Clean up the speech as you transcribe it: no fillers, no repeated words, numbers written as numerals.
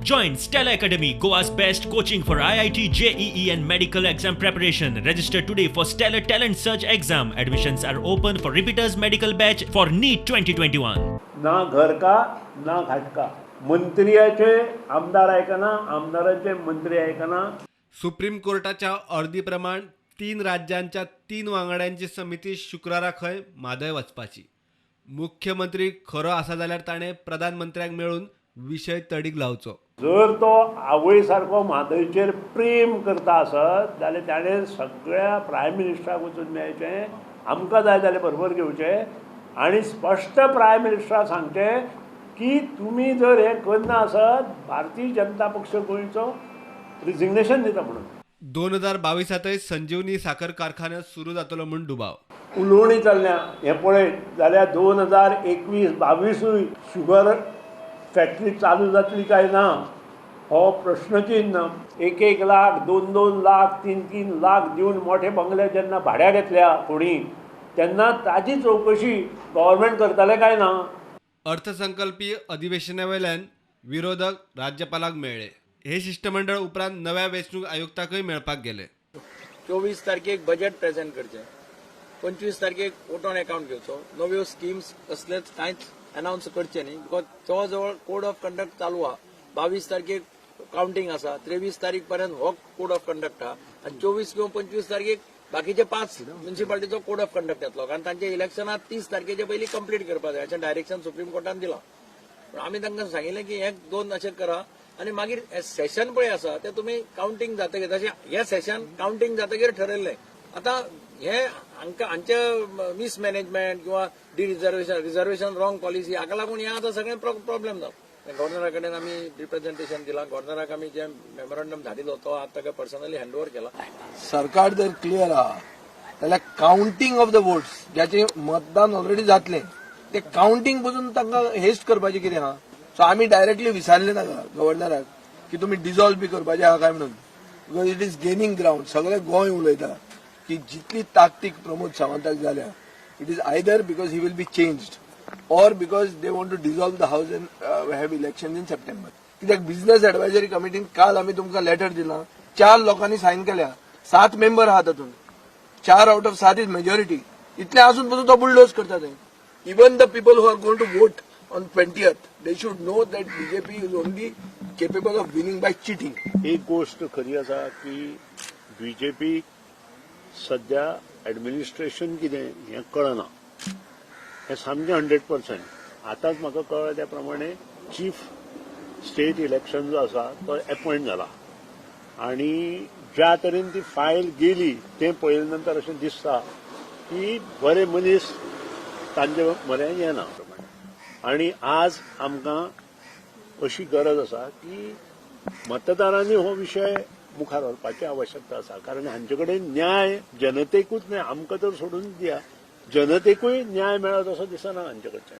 Join Stella Academy, Goa's best coaching for IIT, JEE and medical exam preparation. Register today for Stellar Talent Search exam. Admissions are open for repeaters medical batch for NEET 2021. ना घर का ना घाट का. मंत्र्याचे आमदार ऐकना, आमदारांचे मंत्री ऐकना. Supreme कोर्टाच्या अर्दी प्रमाण 3 राज्यांच्या 3 वांगड्यांची समिती शुक्रारा खंय मादय वचपाची. मुख्यमंत्री खरो आसा जाल्यार ताणें प्रधानमंत्र्याक मेळून विशय तडीक लावचो. जर तो आवय सारको म्हादयचेर प्रेम करता आसत जाल्यार ताणें सगळ्या प्रायम मिनिस्टराक वचून मेळचें, आमकां जाय जाल्यार बरोबर घेवचें आनी स्पश्ट प्रायम मिनिस्टराक सांगचें की तुमी जर हें करना आसत भारतीय जनता पक्ष गोंयचो रिजिग्नेशन दिता म्हणून. 2022 संजीवनी साखर कारखानो सुरू जातलो म्हूण दुबाव. उलोवणी चल्ल्या हें पळय जाल्यार 2021-22 शुगर फॅक्टरी चालू जातली काय ना हो प्रश्नचिन्ह. 1-1 लाख 2-2 लाख 3-3 लाख दिवन मोठे बंगले जेन्ना भाड्याक घेतल्या कोणी तेन्ना ताजी चवकशी गव्हर्मेंट करतले काय ना. अर्थसंकल्पीय अधिवेशना वयल्यान विरोधक राज्यपालाक मेळ्ळे. हे शिष्टमंडळ उपरांत नव्या वेंचणूक आयुक्ताकय मेळपाक गेले. 24 तारखेक बजेट प्रेझेंट करचें, 25 तारखेक वोट ऑन अकाउंट घेवचो, नव्यो स्किम्स कसलेच कांयच अनाउन्स करचे न्ही बिकॉज तो जवळ कोड ऑफ कंडक्ट चालू आहा. 22 तारखेक काउंटिंग आसा, 23 तारीख पर्यंत हो कोड ऑफ कंडक्ट आहा आनी 24 किंवा 25 तारखेक बाकीचे 5 म्युन्सिपालिटीचो कोड ऑफ कंडक्ट येतलो कारण तांचे इलेक्शनात 30 तारखेचे पयलीं कंप्लीट करपाक जाय अशें डायरेक्शन सुप्रीम कोर्टान दिलां. पूण आमी तांकां सांगिल्लें की 1-2 अशें करा आनी मागीर सेशन पळय आसा तें तुमी काउंटिंग जातकीर तशें हें सेशन काउंटिंग जातकीर ठरयल्लें. आतां हें हांचे मिसमॅनेजमेंट किंवा रिजर्वेशन रॉंग पॉलिसी हाका लागून हें आतां सगळें प्रॉब्लेम जाता. गव्हर्नरा कडेन आमी रिप्रेझेंटेशन दिलां, गव्हर्नराक आमी जे मेमोरंडम धाडिल्लो तो आतां ताका पर्सनली हँडओव्हर केला. सरकार जर क्लियर आहा जाल्यार काउंटिंग ऑफ द वोट्स ज्याचे मतदान ऑलरेडी जातलें ते काउंटिंग पसून तांकां हेस्ट करपाचें कितें आहा. सो आमी डायरेक्टली विचारलें ताका गव्हर्नराक की तुमी डिजॉल्व बी करपाचें आहा काय म्हणून. Because it is gaining ground. सगळे गोंय उलयता की जितली ताकतीक प्रमोद सावंताक जाल्या it is either because he will be changed or because they want to dissolve the house and have elections in September. कित्याक बिझनेस एडवायझरी कमिटीन काल आमी तुमकां लेटर दिलां, 4 लोकांनी सायन केल्या, 7 मेंबर आहात तातूंत, 4 आउट ऑफ 7 इज मेजॉरिटी. इतले आसून पसून तो बुलडोज करता थंय. Even the people who are going to vote on 20th they should know that BJP is only capable of winning by cheating. एक गोष्ट खरी आसा की बीजेपी सध्या एडमिनिस्ट्रेशन कितें हें कळना. हे सामकें 100%. आतांच म्हाका कळ्ळें त्या प्रमाणे चीफ स्टेट इलेक्शन जो आसा तो अपॉयंट जाला आनी ज्या तरेन ती फायल गेली तें पळयले नंतर अशें दिसता की बरे मनीस तांचे बरें येना. आनी आज आमकां अशी गरज आसा की मतदारांनी हो विशय मुखार व्हरपाची आवश्यकता आसा कारण हांचे कडेन न्याय जनतेकूच न्हय आमकां तर सोडून दिया जनतेकूय न्याय मेळत असो दिसना हांचे कडच्यान.